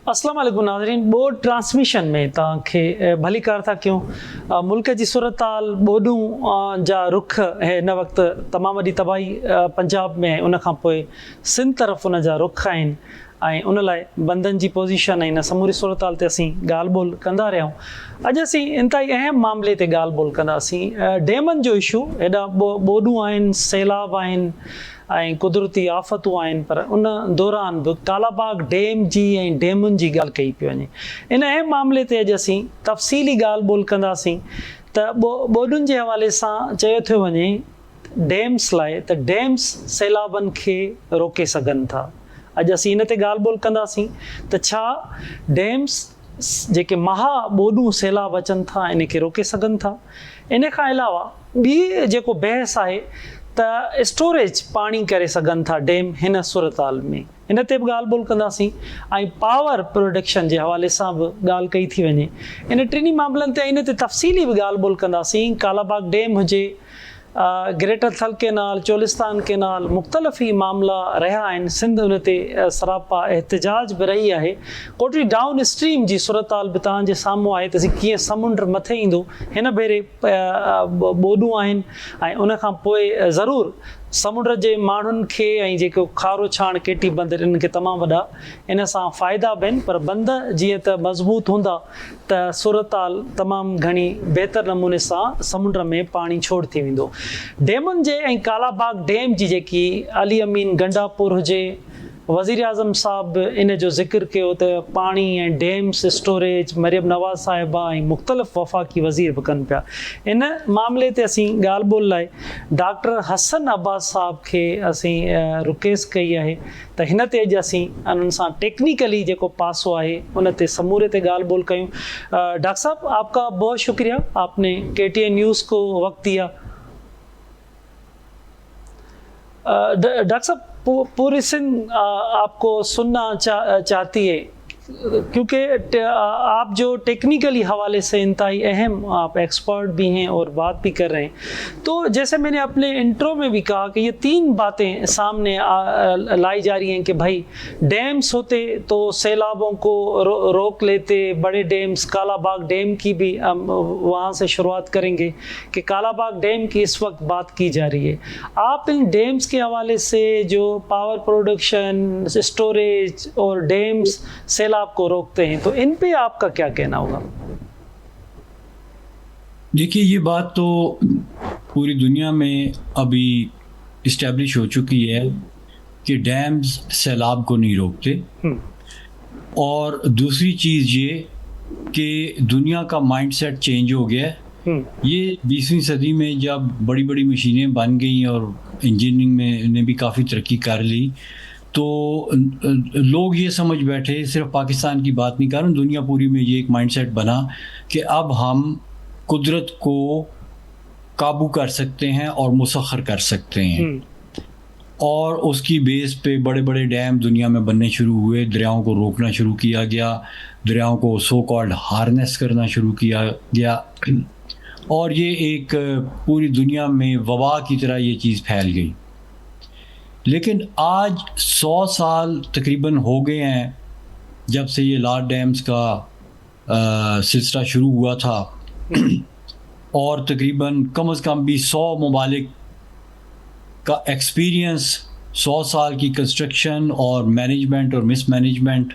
अस्सलाम वालेकुम नाज़रीन। बोर्ड ट्रांसमिशन में तव्हांखे भली कार था क्यों। मुल्क जी सूरत हाल ॿोॾूं जा रुख हिन वक़्तु तमामु वॾी तबाही पंजाब में उन खां पोइ सिंध तरफ़ उन जा रुख आहिनि ऐं उन लाइ बंदनि जी पोज़ीशन ऐं हिन समूरी सूरत हाल ते असीं ॻाल्हि ॿोल कंदा रहिया आहियूं। अॼु असीं इंतिहाई अहम मामले ते ॻाल्हि ॿोल कंदासीं। डैमनि जो इशू। हेॾा ॿोॾूं आहिनि, सैलाब आहिनि ऐं कुदरती आफ़तूं आहिनि, पर उन दौरान बि कालाबाग डैम जी ऐं डैमुनि जी ॻाल्हि कई पई वञे। इन अहम मामले ते अॼु असीं तफ़सीली ॻाल्हि ॿोल कंदासीं। त ॿोॾुनि जे हवाले सां चयो थियो वञे डैम्स लाइ त डैम्स सैलाबनि खे रोके सघनि था। अॼु असीं इन ते ॻाल्हि ॿोल कंदासीं त छा डैम्स जेके महा ॿोॾूं सैलाब अचनि था इन खे रोके सघनि था। इन खां अलावा ॿी जेको बहस आहे त स्टोरेज पाणी करे सघनि था डैम हिन सूरत हाल में, इन ते बि ॻाल्हि ॿोल कंदासीं। ऐं पावर प्रोडक्शन जे हवाले सां बि ॻाल्हि कई थी वञे। इन टिनी मामलनि ते इन ते तफ़सीली बि ॻाल्हि ॿोल कंदासीं। कालाबाग डैम हुजे, ग्रेटर थल केनाल, चोलिस्तान केनाल, मुख़्तलिफ़ ई मामला रहिया आहिनि। सिंध उन ते सरापा एहतिजाज बि रही आहे। कोटरी डाउन स्ट्रीम जी सूरत हाल बि तव्हांजे साम्हूं आहे त कीअं समुंड मथे ईंदो। हिन भेरे ॿोॾूं आहिनि ऐं उन खां पोइ ज़रूरु समुंड जे माण्हुनि खे ऐं जेको खारो छाण केटी बंद इन्हनि खे तमामु वॾा इन सां फ़ाइदा बि आहिनि, पर बंद जीअं त मज़बूत हूंदा त सूरत हाल तमामु घणी बहितर नमूने सां समुंड में पाणी छोड़ थी वेंदो। डैमुनि जे ऐं कालाबाग डैम जी जेकी अली अमीन गंडापुर हुजे, वज़ीर आज़म साहब इन जो ज़िक्र कयो त पाणी ऐं डैम्स स्टोरेज मरियम नवाज़ साहिबा ऐं मुख़्तलिफ़ वफ़ाक़ी वज़ीर बि कनि पिया। इन मामले ते असीं ॻाल्हि ॿोल लाइ डॉक्टर हसन अब्बास साहब खे असीं रिक्वेस्ट कई आहे त हिन ते अॼु असीं उन्हनि सां टेक्निकली जेको पासो आहे उन ते समूरे ते ॻाल्हि ॿोल कयूं। डॉक्टर साहब, आपका बहुत शुक्रिया, आपने KTN न्यूज़ को वक्त दिया। डॉक्टर साहब, पूरी सिंध आपको सुनना चाहती है, क्योंकि आप जो टेक्निकली हवाले से इंतहाई अहम आप एक्सपर्ट भी हैं और बात भी कर रहे हैं। तो जैसे मैंने अपने इंट्रो में भी कहा कि ये तीन बातें सामने लाई जा रही हैं कि भाई डैम्स होते तो सैलाबों को रोक लेते। बड़े डैम्स, कालाबाग डैम की भी हम वहाँ से शुरुआत करेंगे कि कालाबाग डैम की इस वक्त बात की जा रही है। आप इन डैम्स के हवाले से जो पावर प्रोडक्शन, स्टोरेज और डैम्स आपको रोकते हैं, तो इन पे आपका क्या कहना होगा? देखिए, ये बात तो पूरी दुनिया में अभी इस्टेब्लिश हो चुकी है कि डैम्स सैलाब को नहीं रोकते। और दूसरी चीज़ ये कि दुनिया का माइंडसेट चेंज हो गया है। ये 20वीं सदी में जब बड़ी बड़ी मशीनें बन गई और इंजीनियरिंग में ने भी काफ़ी तरक्की कर ली, तो लोग ये समझ बैठे, सिर्फ पाकिस्तान की बात नहीं कर रहा हूँ, दुनिया पूरी में ये एक माइंडसेट बना कि अब हम कुदरत को काबू कर सकते हैं और मुसख्खर कर सकते हैं। और उसकी बेस पे बड़े बड़े डैम दुनिया में बनने शुरू हुए, दरियाओं को रोकना शुरू किया गया, दरियाओं को सो कॉल्ड हार्नेस करना शुरू किया गया, और ये एक पूरी दुनिया में वबा की तरह ये चीज़ फैल गई। लेकिन आज 100 साल तकरीबन हो गए हैं जब से ये लार्ज डैम्स का सिलसिला शुरू हुआ था और तकरीबन कम से कम भी 100 ममालिक का एक्सपीरियंस, 100 साल की कंस्ट्रक्शन और मैनेजमेंट और मिसमैनेजमेंट।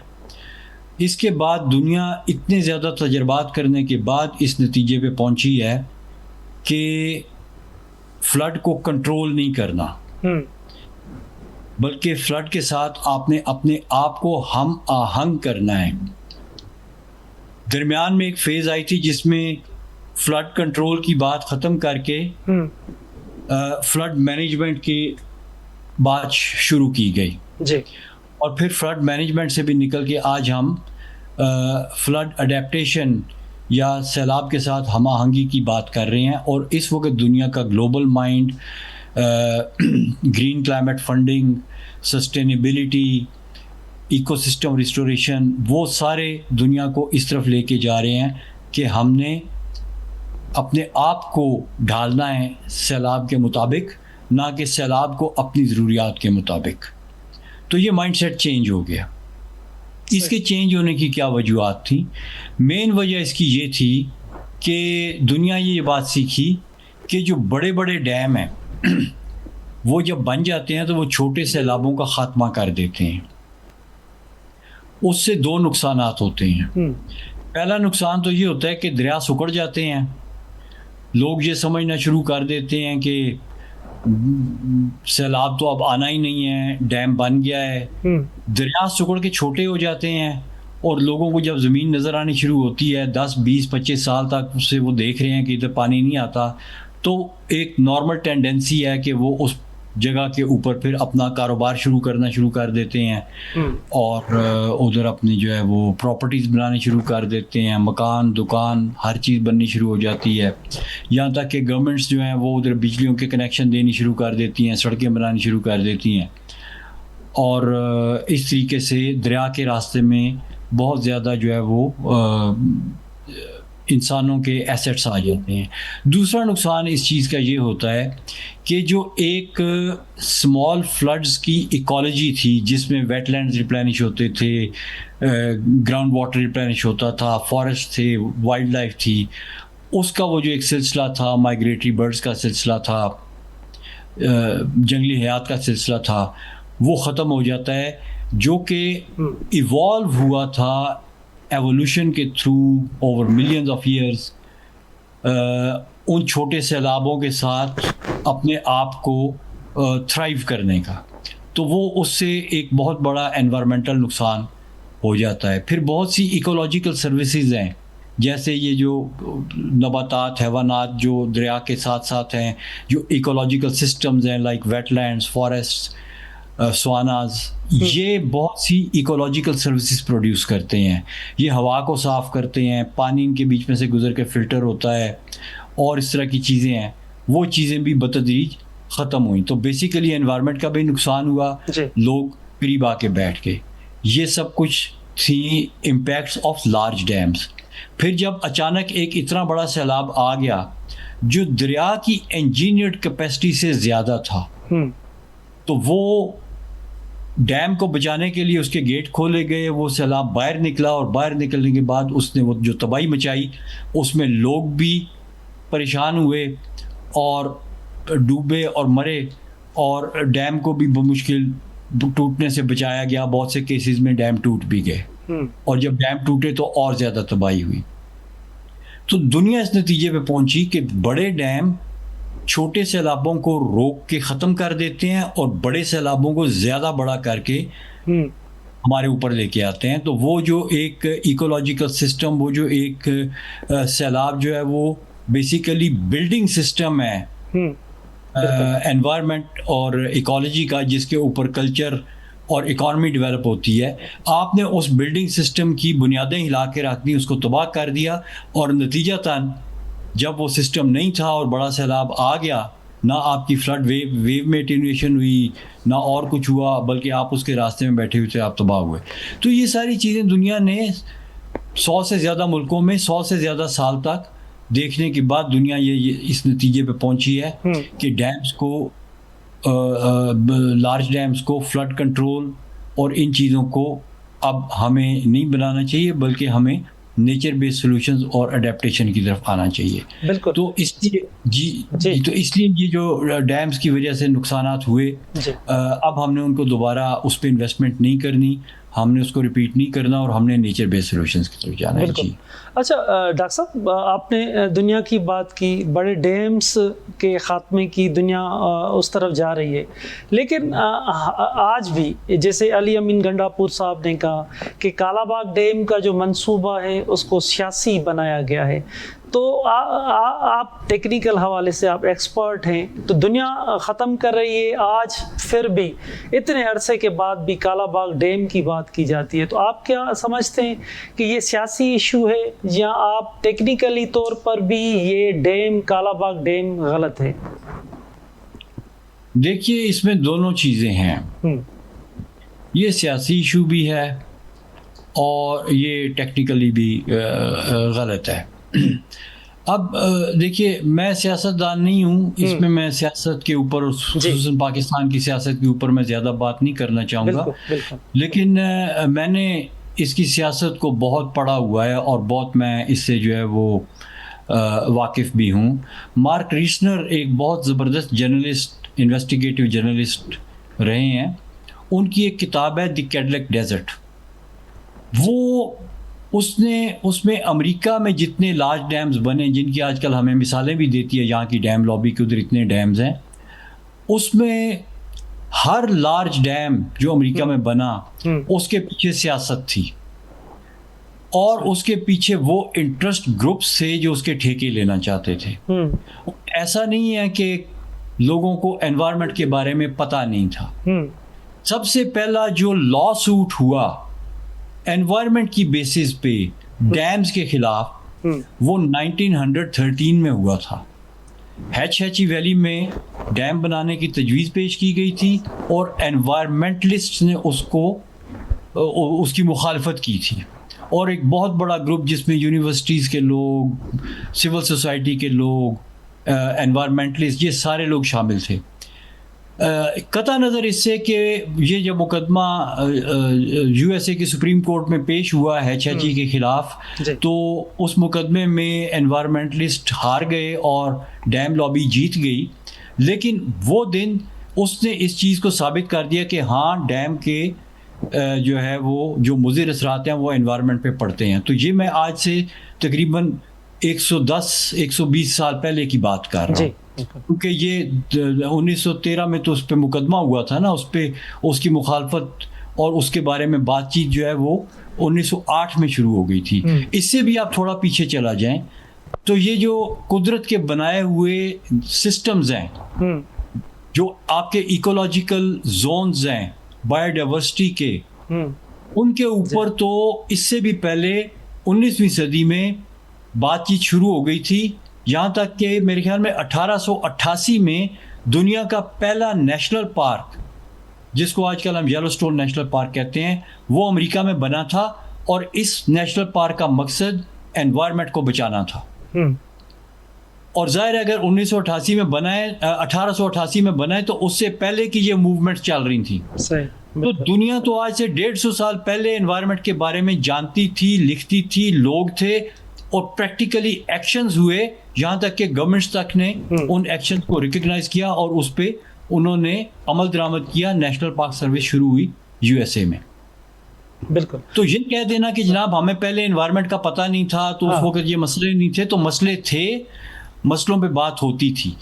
इसके बाद दुनिया इतने ज़्यादा तजर्बात करने के बाद इस नतीजे पे पहुंची है कि फ्लड को कंट्रोल नहीं करना, बल्कि फ्लड के साथ आपने अपने आप को हम आहंग करना है। दरमियान में एक फेज़ आई थी जिसमें फ्लड कंट्रोल की बात ख़त्म करके फ्लड मैनेजमेंट की बात शुरू की गई जी। और फिर फ्लड मैनेजमेंट से भी निकल के आज हम फ्लड अडेप्टेशन या सैलाब के साथ हम आहंगी की बात कर रहे हैं। और इस वक्त दुनिया का global mind, green climate funding, sustainability, ecosystem restoration, वो सारे दुनिया को इस तरफ लेके जा रहे हैं कि हमने अपने आप को ढालना है सैलाब के मुताबिक, ना कि सैलाब को अपनी ज़रूरियात के मुताबिक। तो ये माइंडसेट चेंज हो गया। इसके चेंज होने की क्या वजूहत थी? मेन वजह इसकी ये थी कि दुनिया ये बात सीखी कि जो बड़े बड़े डैम हैं वो जब बन जाते हैं तो वो छोटे सैलाबों का ख़ात्मा कर देते हैं। उससे दो नुकसानात होते हैं। पहला नुकसान तो ये होता है कि दरिया सुकड़ जाते हैं। लोग ये समझना शुरू कर देते हैं कि सैलाब तो अब आना ही नहीं है, डैम बन गया है। दरिया सुकड़ के छोटे हो जाते हैं और लोगों को जब ज़मीन नज़र आनी शुरू होती है 10, 20, 25 साल तक उससे वो देख रहे हैं कि इधर पानी नहीं आता, तो एक नॉर्मल टेंडेंसी है कि वो उस जगह के ऊपर फिर अपना कारोबार शुरू करना शुरू कर देते हैं और उधर अपनी जो है वो प्रॉपर्टीज़ बनाने शुरू कर देते हैं, मकान, दुकान, हर चीज़ बननी शुरू हो जाती है। यहाँ तक कि गवर्नमेंट्स जो हैं वो उधर बिजलियों के कनेक्शन देनी शुरू कर देती हैं, सड़कें बनानी शुरू कर देती हैं और इस तरीके से दरिया के रास्ते में बहुत ज़्यादा जो है वो इंसानों के एसेट्स आ जाते हैं। दूसरा नुकसान इस चीज़ का ये होता है कि जो एक स्मॉल फ्लड्स की इकोलॉजी थी जिसमें वेटलैंड्स रिप्लेनिश होते थे, ग्राउंड वाटर रिप्लेनिश होता था, फॉरेस्ट थे, वाइल्ड लाइफ थी, उसका वो जो एक सिलसिला था, माइग्रेटरी बर्ड्स का सिलसिला था, जंगली हयात का सिलसिला था, वो ख़त्म हो जाता है, जो कि इवॉल्व हुआ था एवोल्यूशन के through over millions of years, उन छोटे सैलाबों के साथ अपने आप को थ्राइव करने का। तो वो उससे एक बहुत बड़ा एनवायरमेंटल नुकसान हो जाता है। फिर बहुत सी इकोलॉजिकल सर्विसेज हैं, जैसे ये जो नबातात, हैवानात जो दरिया के साथ साथ हैं, जो इकोलॉजिकल सिस्टम्स हैं लाइक वेटलैंड्स, फॉरेस्ट, स्वानाज, ये बहुत सी इकोलॉजिकल सर्विसेज प्रोड्यूस करते हैं। ये हवा को साफ़ करते हैं, पानी इनके बीच में से गुजर के फ़िल्टर होता है और इस तरह की चीज़ें हैं। वो चीज़ें भी बतदरीज ख़त्म हुई। तो बेसिकली एनवायरनमेंट का भी नुकसान हुआ, लोग करीब आके बैठ गए। ये सब कुछ थी इम्पैक्ट्स ऑफ लार्ज डैम्स। फिर जब अचानक एक इतना बड़ा सैलाब आ गया जो दरिया की इंजीनियर्ड कैपेसिटी से ज़्यादा था, तो वो डैम को बचाने के लिए उसके गेट खोले गए, वो सैलाब बाहर निकला और बाहर निकलने के बाद उसने वो जो तबाही मचाई, उसमें लोग भी परेशान हुए और डूबे और मरे और डैम को भी मुश्किल टूटने से बचाया गया। बहुत से केसेस में डैम टूट भी गए और जब डैम टूटे तो और ज़्यादा तबाही हुई। तो दुनिया इस नतीजे पे पहुंची कि बड़े डैम छोटे सैलाबों को रोक के ख़त्म कर देते हैं और बड़े सैलाबों को ज़्यादा बड़ा करके हमारे ऊपर लेके आते हैं। तो वो जो एक इकोलॉजिकल सिस्टम, वो जो एक सैलाब जो है वो बेसिकली बिल्डिंग सिस्टम है एनवायरनमेंट और इकोलॉजी का, जिसके ऊपर कल्चर और इकॉनमी डेवलप होती है। आपने उस बिल्डिंग सिस्टम की बुनियादें हिला के रख दी, उसको तबाह कर दिया और नतीजतन जब वो सिस्टम नहीं था और बड़ा सैलाब आ गया, ना आपकी फ्लड वेव में एटेन्यूएशन हुई, ना और कुछ हुआ, बल्कि आप उसके रास्ते में बैठे हुए थे, आप तबाह हुए। तो ये सारी चीज़ें दुनिया ने 100 से ज़्यादा मुल्कों में 100 से ज़्यादा साल तक देखने के बाद दुनिया ये इस नतीजे पे पहुंची है कि डैम्स को, लार्ज डैम्स को, फ्लड कंट्रोल और इन चीज़ों को अब हमें नहीं बनाना चाहिए, बल्कि हमें नेचर बेस्ड सॉल्यूशंस और अडेप्टेशन की तरफ आना चाहिए। बिल्कुल। तो इसलिए तो इसलिए ये जो डैम्स की वजह से नुकसानात हुए, अब हमने उनको दोबारा उस पर इन्वेस्टमेंट नहीं करनी, हमने उसको रिपीट नहीं करना और हमने नेचर बेस्ड सॉल्यूशंस की तरफ जाना है। जी अच्छा डॉक्टर साहब, आपने दुनिया की बात की, बड़े डैम्स के ख़ात्मे की दुनिया उस तरफ जा रही है, लेकिन आज भी जैसे अली अमीन गंडापुर साहब ने कहा कि कालाबाग डैम का जो मंसूबा है उसको सियासी बनाया गया है। तो आप टेक्निकल हवाले से आप एक्सपर्ट हैं, तो दुनिया ख़त्म कर रही है आज, फिर भी इतने अरसे के बाद भी कालाबाग डैम की बात की जाती है। तो आप क्या समझते हैं कि ये सियासी इशू है या आप टेक्निकली तौर पर भी ये डैम, कालाबाग डैम गलत है? देखिए, इसमें दोनों चीज़ें हैं। ये सियासी इशू भी है और ये टेक्निकली भी गलत है। अब देखिए, मैं सियासतदान नहीं हूँ, इसमें मैं सियासत के ऊपर, खुसूसन पाकिस्तान की सियासत के ऊपर मैं ज़्यादा बात नहीं करना चाहूँगा। लेकिन मैंने इसकी सियासत को बहुत पढ़ा हुआ है और बहुत मैं इससे जो है वो वाकिफ़ भी हूँ। मार्क रीसनर एक बहुत ज़बरदस्त जर्नलिस्ट, इन्वेस्टिगेटिव जर्नलिस्ट रहे हैं। उनकी एक किताब है द कैडिलक डेजर्ट। वो उसमें अमेरिका में जितने लार्ज डैम्स बने, जिनकी आजकल हमें मिसालें भी देती है, यहाँ की डैम लॉबी के उधर इतने डैम्स हैं, उसमें हर लार्ज डैम जो अमेरिका में बना उसके पीछे सियासत थी और उसके पीछे वो इंटरेस्ट ग्रुप्स थे जो उसके ठेके लेना चाहते थे। ऐसा नहीं है कि लोगों को एनवायरनमेंट के बारे में पता नहीं था। सबसे पहला जो लॉ सूट हुआ एनवायरनमेंट की बेसिस पे डैम्स के खिलाफ वो 1913 में हुआ था। हैची वैली में डैम बनाने की तजवीज़ पेश की गई थी और एनवायरमेंटलिस्ट ने उसकी मुखालफत की थी और एक बहुत बड़ा ग्रुप जिसमें यूनिवर्सिटीज़ के लोग, सिविल सोसाइटी के लोग, एनवायरमेंटलिस्ट, ये सारे लोग शामिल थे। कता नज़र इससे कि ये जब मुकदमा यूएसए की सुप्रीम कोर्ट में पेश हुआ है हैची के ख़िलाफ़, तो उस मुकदमे में एनवायरमेंटलिस्ट हार गए और डैम लॉबी जीत गई। लेकिन वो दिन उसने इस चीज़ को साबित कर दिया कि हाँ, डैम के जो है वो जो मुज़िर असरात हैं वो एनवायरनमेंट पे पड़ते हैं। तो ये मैं आज से तकरीबन 110-120 साल पहले की बात कर रहा हूँ, क्योंकि ये 1913 में तो उस पर मुकदमा हुआ था ना, उस पर उसकी मुखालफत और उसके बारे में बातचीत जो है वो 1908 में शुरू हो गई थी। इससे भी आप थोड़ा पीछे चला जाएं तो ये जो कुदरत के बनाए हुए सिस्टम्स हैं, जो आपके इकोलॉजिकल जोन्स हैं बायोडाइवर्सिटी के, उनके ऊपर तो इससे भी पहले 19वीं सदी में बातचीत शुरू हो गई थी। यहाँ तक कि मेरे ख्याल में 1888 में दुनिया का पहला नेशनल पार्क, जिसको आजकल हम येलोस्टोन नेशनल पार्क कहते हैं, वो अमेरिका में बना था और इस नेशनल पार्क का मकसद एनवायरनमेंट को बचाना था। और जाहिर है अगर 1988 में बनाए, 1888 में बनाए, तो उससे पहले की ये मूवमेंट चल रही थी। तो दुनिया तो आज से 150 साल पहले एनवायरनमेंट के बारे में जानती थी, लिखती थी, लोग थे और प्रैक्टिकली एक्शंस हुए, यहाँ तक कि गवर्नमेंट्स तक ने उन एक्शंस को रिकग्नाइज किया और उस पर उन्होंने अमल दरामद किया। नेशनल पार्क सर्विस शुरू हुई यूएसए में। बिल्कुल। तो ये कह देना कि जनाब हमें पहले एनवायरनमेंट का पता नहीं था तो उस वक्त ये मसले नहीं थे, तो मसले थे, मसलों पे बात होती थी।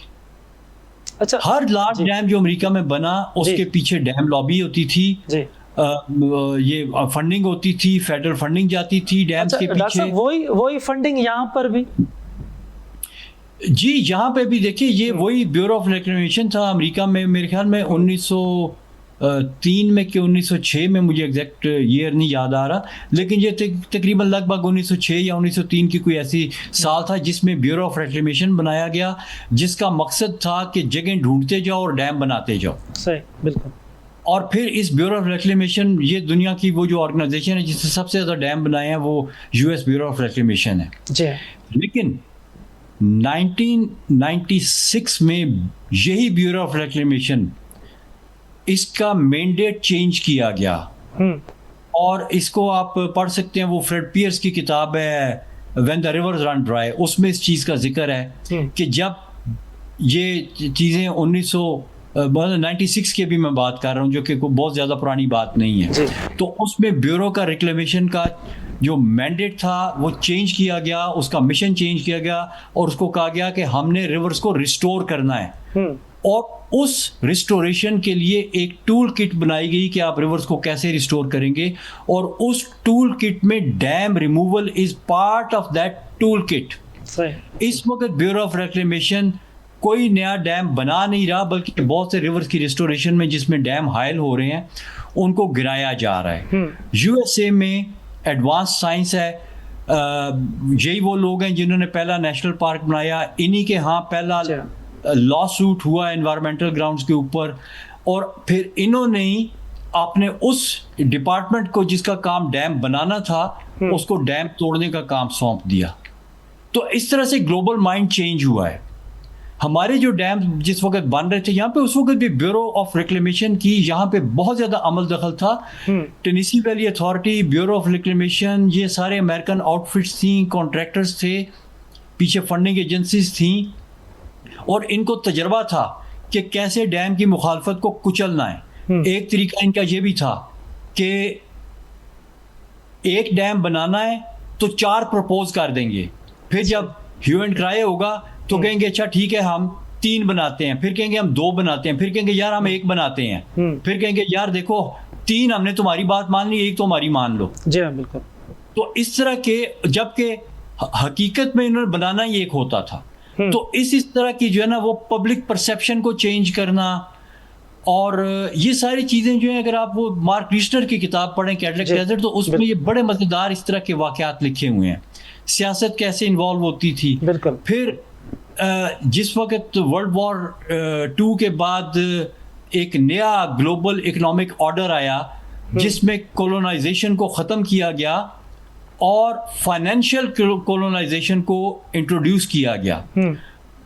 अच्छा, हर लार्ज डैम जो अमेरिका में बना उसके पीछे डैम लॉबी होती थी जी। ये फंडिंग होती थी, फेडरल फंडिंग जाती थी डैम्स के पीछे। वही फंडिंग यहाँ पर भी जी, यहाँ पे भी देखिए ये वही ब्यूरो ऑफ रिक्लेमेशन था अमेरिका में। मेरे ख्याल में 1903 में कि 1906 में, मुझे एग्जैक्ट ईयर नहीं याद आ रहा, लेकिन ये तकरीबन लगभग 1906 या 1903 की कोई ऐसी साल था जिसमें ब्यूरो ऑफ रिक्लेमेशन बनाया गया, जिसका मकसद था कि जगह ढूंढते जाओ और डैम बनाते जाओ। सही, बिल्कुल। और फिर इस ब्यूरो ऑफ रिक्लेमेशन, ये दुनिया की वो जो ऑर्गेनाइजेशन है जिसने सबसे ज़्यादा डैम बनाए हैं, वो यूएस ब्यूरो ऑफ रिक्लेमेशन है जी। लेकिन 1996 में यही ब्यूरो ऑफ रिक्लेमेशन, इसका मैंडेट चेंज किया गया और इसको आप पढ़ सकते हैं, वो फ्रेड पियर्स की किताब है when the reverse run dry, उसमें इस चीज़ का जिक्र है कि जब ये चीज़ें 1996 की भी मैं बात कर रहा हूँ, जो कि बहुत ज़्यादा पुरानी बात नहीं है, तो उसमें ब्यूरो का रिक्लेमेशन का जो मैंडेट था वो चेंज किया गया, उसका मिशन चेंज किया गया और उसको कहा गया कि हमने रिवर्स को रिस्टोर करना है। और उस रिस्टोरेशन के लिए एक टूल किट बनाई गई कि आप रिवर्स को कैसे रिस्टोर करेंगे, और उस टूल किट में dam removal is part of that tool kit. इस वक्त ब्यूरो ऑफ रिक्लेमेशन कोई नया डैम बना नहीं रहा, बल्कि बहुत से रिवर्स की रिस्टोरेशन में जिसमें डैम हायल हो रहे हैं उनको गिराया जा रहा है। यूएसए में एडवांस साइंस है, यही वो लोग हैं जिन्होंने पहला नेशनल पार्क बनाया, इन्हीं के यहाँ पहला लॉ सूट हुआ एनवायरमेंटल ग्राउंड्स के ऊपर, और फिर इन्होंने ही आपने उस डिपार्टमेंट को जिसका काम डैम बनाना था उसको डैम तोड़ने का काम सौंप दिया। तो इस तरह से ग्लोबल माइंड चेंज हुआ है। हमारे जो डैम जिस वक्त बन रहे थे यहाँ पे, उस वक्त भी ब्यूरो ऑफ रिक्लेमेशन की यहाँ पे बहुत ज़्यादा अमल दखल था। Tennessee valley authority, bureau of reclamation, ये सारे अमेरिकन आउटफिट्स थी, कॉन्ट्रैक्टर्स थे, पीछे फंडिंग एजेंसीज थी, और इनको तजर्बा था कि कैसे डैम की मुखालफत को कुचलना है। एक तरीका इनका ये भी था कि एक डैम बनाना है तो 4 प्रपोज कर देंगे, फिर जब ह्यू एंड क्राई होगा तो कहेंगे अच्छा ठीक है हम 3 बनाते हैं, फिर कहेंगे हम 2 बनाते हैं, फिर कहेंगे यार हम 1 बनाते हैं, फिर कहेंगे यार देखो 3 हमने तुम्हारी बात मान ली, 1 तो हमारी मान लो। जी हाँ, बिल्कुल। तो इस तरह के, जबकि हकीकत में इन्होंने बनाना ही एक होता था। तो इस तरह की जो है ना वो पब्लिक परसेप्शन को चेंज करना, और ये सारी चीज़ें जो है, अगर आप वो मार्क रीस्टर की किताब पढ़ें कैडलेक डेजर्ट, तो उसमें ये बड़े मज़ेदार इस तरह के वाक़यात लिखे हुए हैं, सियासत कैसे इन्वॉल्व होती थी। बिल्कुल। फिर जिस वक्त वर्ल्ड वॉर 2 के बाद एक नया ग्लोबल इकोनॉमिक ऑर्डर आया जिसमें कोलोनाइजेशन को ख़त्म किया गया और फाइनेंशियल कोलोनाइजेशन को इंट्रोड्यूस किया गया,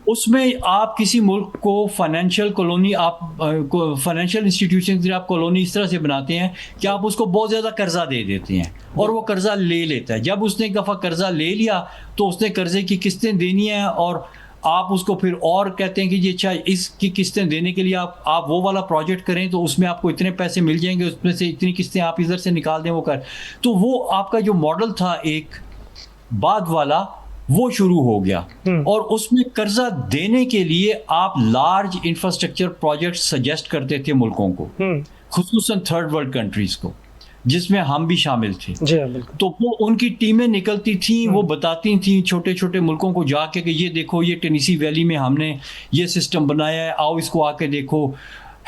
उसमें आप किसी मुल्क को फाइनेंशियल कॉलोनी, आप फाइनेंशियल इंस्टीट्यूशन से आप कॉलोनी इस तरह से बनाते हैं कि आप उसको बहुत ज़्यादा कर्जा दे देते हैं और वो कर्जा ले लेता है। जब उसने एक दफ़ा कर्जा ले लिया तो उसने कर्जे की किस्तें देनी है, और आप उसको फिर और कहते हैं कि जी अच्छा इसकी किस्तें देने के लिए आप वो वाला प्रोजेक्ट करें तो उसमें आपको इतने पैसे मिल जाएंगे, उसमें से इतनी किस्तें आप इधर से निकाल दें, वो कर, तो वो आपका जो मॉडल था एक बाद वाला वो शुरू हो गया। और उसमें कर्जा देने के लिए आप लार्ज इंफ्रास्ट्रक्चर प्रोजेक्ट सजेस्ट करते थे मुल्कों को, खुसूसन थर्ड वर्ल्ड कंट्रीज को, जिसमें हम भी शामिल थे। जी हाँ, बिल्कुल। तो वो उनकी टीमें निकलती थी, वो बताती थी छोटे छोटे मुल्कों को जाके कि ये देखो ये टेनेसी वैली में हमने ये सिस्टम बनाया है, आओ इसको आके देखो।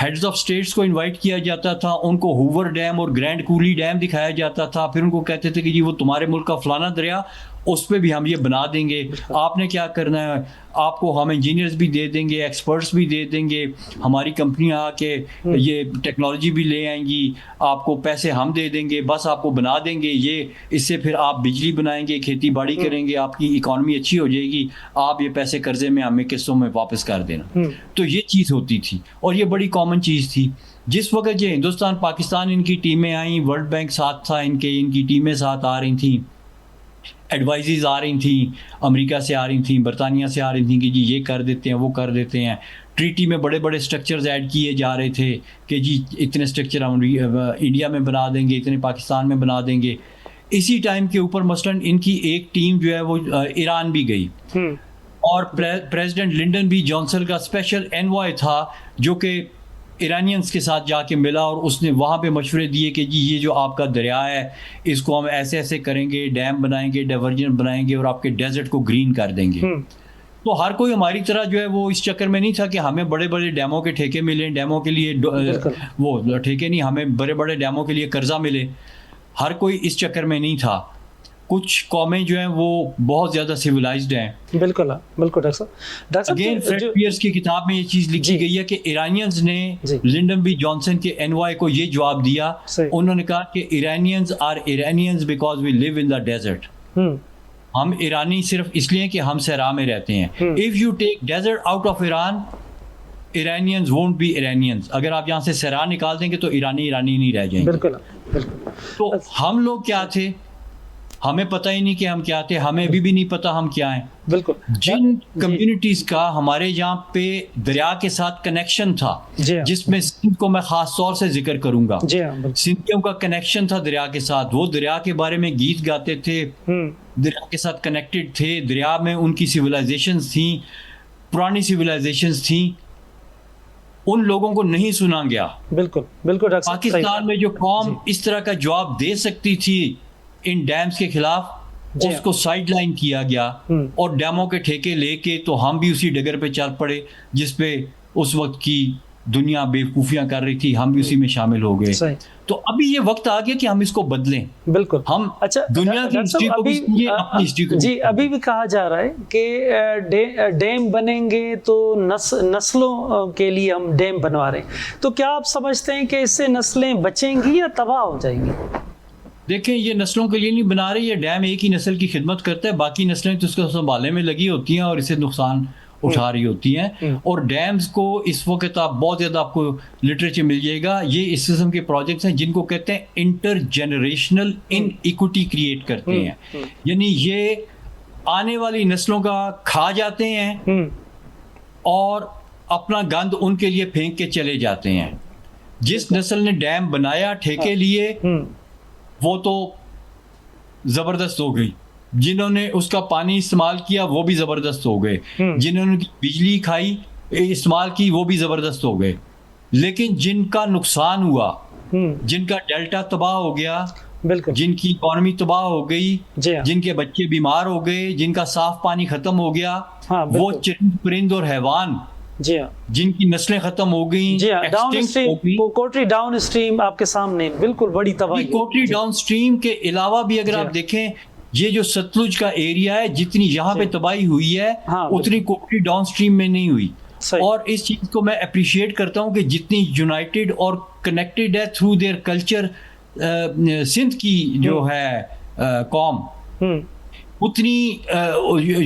हेड्स ऑफ स्टेट्स को इनवाइट किया जाता था, उनको हूवर डैम और ग्रैंड कूली डैम दिखाया जाता था, फिर उनको कहते थे कि जी वो तुम्हारे मुल्क का फलाना दरिया, उस पर भी हम ये बना देंगे, आपने क्या करना है, आपको हम इंजीनियर्स भी दे देंगे, एक्सपर्ट्स भी दे देंगे, हमारी कंपनियां आके ये टेक्नोलॉजी भी ले आएंगी, आपको पैसे हम दे देंगे, बस आपको बना देंगे ये, इससे फिर आप बिजली बनाएंगे, खेती बाड़ी करेंगे, आपकी इकॉनमी अच्छी हो जाएगी, आप ये पैसे कर्जे में हमें किस्तों में वापस कर देना। तो ये चीज़ होती थी और ये बड़ी कॉमन चीज़ थी। जिस वक्त ये हिंदुस्तान पाकिस्तान इनकी टीमें आई, वर्ल्ड बैंक साथ था इनकी टीमें साथ आ रही थी, एडवाइजेज आ रही थी, अमेरिका से आ रही थी, बरतानिया से आ रही थी कि जी ये कर देते हैं, वो कर देते हैं। ट्रीटी में बड़े बड़े स्ट्रक्चर्स ऐड किए जा रहे थे कि जी इतने स्ट्रक्चर हम इंडिया में बना देंगे, इतने पाकिस्तान में बना देंगे। इसी टाइम के ऊपर मसलन इनकी एक टीम जो है वो ईरान भी गई और प्रेसिडेंट लिंडन बी जॉनसन का स्पेशल एनवॉय था जो कि ईरानियंस के साथ जाके मिला और उसने वहाँ पे मशवरे दिए कि जी ये जो आपका दरिया है इसको हम ऐसे ऐसे करेंगे, डैम बनाएंगे, डाइवर्जन बनाएंगे और आपके डेजर्ट को ग्रीन कर देंगे। तो हर कोई हमारी तरह जो है वो इस चक्कर में नहीं था कि हमें बड़े बड़े डैमों के ठेके मिले, डैमों के लिए वो ठेके नहीं, हमें बड़े बड़े डैमों के लिए कर्जा मिले, हर कोई इस चक्कर में नहीं था। कुछ कौमें जो हैं वो बहुत ज़्यादा सिविलाइज्ड हैं। बिल्कुल बिल्कुल डॉक्टर साहब। अगेन फ्रेड पियर्स की किताब में ये चीज़ लिखी गई है कि ईरानियंस ने लिंडन बी जॉनसन के एनवाई को ये जवाब दिया, उन्होंने कहा कि Iranians are Iranians because we live in the desert. हम ईरानी सिर्फ इसलिए कि हम सहरा में रहते हैं। If you take desert out of Iran, Iranians won't be Iranians. अगर आप यहाँ से सहरा निकाल देंगे तो ईरानी नहीं रह जाएंगे। बिल्कुल बिल्कुल। तो हम लोग क्या थे, हमें पता ही नहीं कि हम क्या थे, हमें अभी भी नहीं पता हम क्या हैं। बिल्कुल। जिन कम्युनिटीज़ का हमारे यहाँ पे दरिया के साथ कनेक्शन था, जिसमें सिंध को मैं ख़ास तौर से जिक्र करूँगा, सिंधियों का कनेक्शन था दरिया के साथ, वो दरिया के बारे में गीत गाते थे, दरिया के साथ कनेक्टेड थे, दरिया में उनकी सिविलाइजेशंस थी, पुरानी सिविलाइजेशंस थी, उन लोगों को नहीं सुना गया। बिल्कुल बिल्कुल। पाकिस्तान में जो कौम इस तरह का जवाब दे सकती थी इन डैम्स के खिलाफ, उसको साइडलाइन किया गया और डैमों के ठेके लेके तो हम भी उसी डगर पे चल पड़े जिस पे उस वक्त की दुनिया बेवकूफ़ियां कर रही थी, हम भी उसी में शामिल हो गए। तो अभी ये वक्त आ गया कि हम इसको बदलें। बिल्कुल। हम दुनिया की हिस्ट्री को भी अपनी हिस्ट्री को जी अभी भी कहा जा रहा है कि डैम बनेंगे तो नस्लों के लिए हम डैम बनवा रहे हैं। तो क्या आप समझते हैं कि इससे नस्लें बचेंगी या तबाह हो जाएंगी? देखें, ये नस्लों के लिए नहीं बना रही, ये डैम एक ही नस्ल की खिदमत करता है, बाकी नस्लें तो उसको संभालने में लगी होती हैं और इसे नुकसान उठा रही होती हैं। और डैम्स को इस वक्त आप बहुत ज़्यादा आपको लिटरेचर मिल जाएगा, ये इस किस्म के प्रोजेक्ट्स हैं जिनको कहते हैं inter generational in equity create करते हैं। यानी ये आने वाली नस्लों का खा जाते हैं और अपना गंद उनके लिए फेंक के चले जाते हैं। जिस नस्ल ने डैम बनाया ठेके लिए वो तो जबरदस्त हो गई, जिन्होंने उसका पानी इस्तेमाल किया वो भी जबरदस्त हो गए, जिन्होंने बिजली खाई इस्तेमाल की वो भी जबरदस्त हो गए। लेकिन जिनका नुकसान हुआ, जिनका डेल्टा तबाह हो गया, बिल्कुल, जिनकी इकोनॉमी तबाह हो गई, जी हाँ, जिनके बच्चे बीमार हो गए, जिनका साफ पानी खत्म हो गया, हाँ, वो चरिंद परिंद और हैवान जी हाँ, जिनकी नस्लें खत्म हो गई, जी हाँ, डाउन extinct स्ट्रीम, हो गई। कोटरी डाउन स्ट्रीम आपके सामने बिल्कुल बड़ी तबाही। कोटरी डाउन स्ट्रीम के अलावा भी अगर जी आप हाँ। देखें, ये जो सतलुज का एरिया है, जितनी यहाँ पे तबाही हुई है हाँ, उतनी कोटरी डाउन स्ट्रीम में नहीं हुई। सही। और इस चीज को मैं अप्रिशिएट करता हूँ कि जितनी यूनाइटेड और कनेक्टेड है थ्रू देयर कल्चर सिंध की जो है कौम, उतनी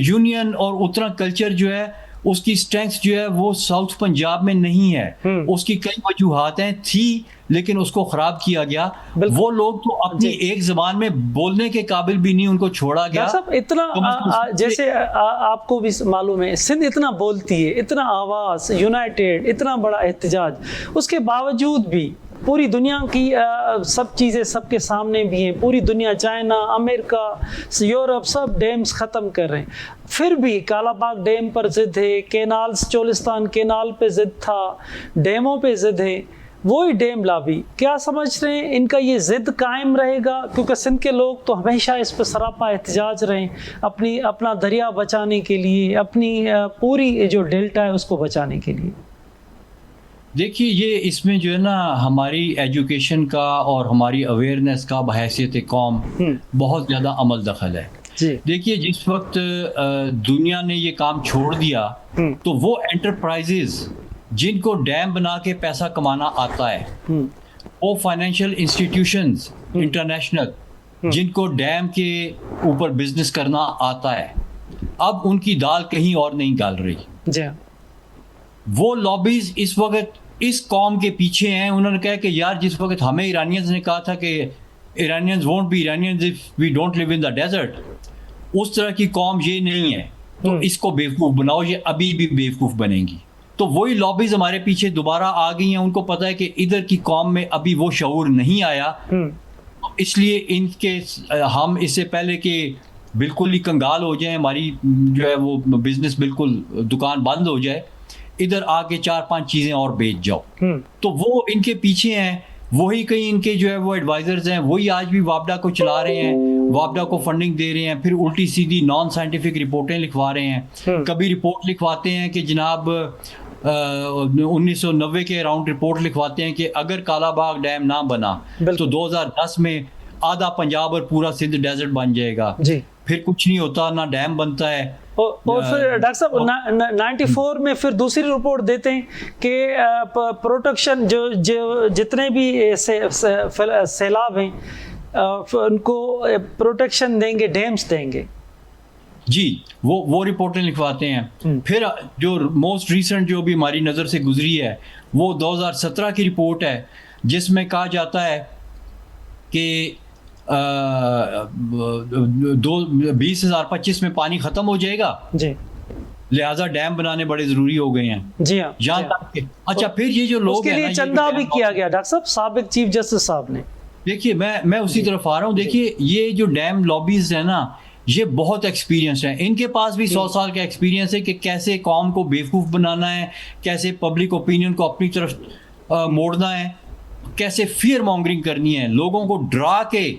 यूनियन और उतना कल्चर जो है उसकी स्ट्रेंथ जो है वो साउथ पंजाब में नहीं है। उसकी कई वजूहात हैं थी, लेकिन उसको खराब किया गया। वो लोग तो अपनी एक जबान में बोलने के काबिल भी नहीं, उनको छोड़ा गया। सब इतना जैसे आपको भी मालूम है सिंध इतना बोलती है, इतना आवाज, यूनाइटेड, इतना बड़ा एहतजाज, उसके बावजूद भी पूरी दुनिया की सब चीज़ें सबके सामने भी हैं। पूरी दुनिया, चाइना, अमेरिका, यूरोप, सब डैम्स ख़त्म कर रहे हैं। फिर भी कालाबाग डैम पर जिद है, केनाल्स, चोलिस्तान केनाल पे जिद था, डैमों पे जिद है, वही डैम लावी। क्या समझ रहे हैं इनका ये जिद कायम रहेगा? क्योंकि सिंध के लोग तो हमेशा इस पर सरापा एहतजाज रहे अपना दरिया बचाने के लिए, अपनी पूरी जो डेल्टा है उसको बचाने के लिए। देखिए, ये इसमें जो है ना हमारी एजुकेशन का और हमारी अवेयरनेस का बहैसियत कौम बहुत ज़्यादा अमल दखल है। देखिए, जिस वक्त दुनिया ने ये काम छोड़ दिया तो वो एंटरप्राइजेज जिनको डैम बना के पैसा कमाना आता है, वो फाइनेंशियल इंस्टीट्यूशंस इंटरनेशनल जिनको डैम के ऊपर बिजनेस करना आता है, अब उनकी दाल कहीं और नहीं गाल रही। वो लॉबीज इस वक्त इस कौम के पीछे हैं। उन्होंने कहा कि यार, जिस वक्त हमें ईरानियंस ने कहा था कि Iranians won't be Iranians if we don't live in the desert, उस तरह की कौम ये नहीं है, तो इसको बेवकूफ़ बनाओ, ये अभी भी बेवकूफ़ बनेगी। तो वही लॉबीज हमारे पीछे दोबारा आ गई हैं। उनको पता है कि इधर की कौम में अभी वो शऊर नहीं आया, इसलिए इनके हम इससे पहले कि बिल्कुल ही कंगाल हो जाए, हमारी जो है वो बिजनेस बिल्कुल दुकान बंद हो जाए, इधर आके 4-5 चीज़ें और बेच जाओ। तो वो इनके पीछे हैं। वही कई इनके जो है वो एडवाइजर्स हैं, वही आज भी वापडा को चला रहे हैं, वापडा को फंडिंग दे रहे हैं, फिर उल्टी सीधी नॉन साइंटिफिक रिपोर्टें लिखवा रहे हैं। कभी रिपोर्ट लिखवाते हैं कि जनाब 1990 के अराउंड रिपोर्ट लिखवाते हैं कि अगर कालाबाग डैम ना बना तो 2010 में आधा पंजाब और पूरा सिंध डेजर्ट बन जाएगा। फिर कुछ नहीं होता, ना डैम बनता है। और फिर डॉक्टर साहब 94 में फिर दूसरी रिपोर्ट देते हैं कि प्रोटेक्शन जो जितने भी सैलाब हैं उनको प्रोटेक्शन देंगे, डैम्स देंगे। जी, वो रिपोर्टें लिखवाते हैं। फिर जो मोस्ट रीसेंट जो भी हमारी नज़र से गुजरी है वो 2017 की रिपोर्ट है, जिसमें कहा जाता है कि 2025 में पानी खत्म हो जाएगा जी, लिहाजा डैम बनाने बड़े जरूरी हो गए हैं। जी हाँ, यहाँ तक। अच्छा, फिर ये जो लोग उसके लिए चंदा भी किया गया डॉक्टर साहब, साबिक चीफ जस्टिस साहब ने। देखिए, मैं उसी तरफ आ रहा हूँ। देखिए, ये जो डैम लॉबीज है ना, ये बहुत एक्सपीरियंस है। इनके पास भी 100 साल का एक्सपीरियंस है कि कैसे कौम को बेवकूफ़ बनाना है, कैसे पब्लिक ओपिनियन को अपनी तरफ मोड़ना है, कैसे फियर मॉन्गरिंग करनी है, लोगों को डरा के।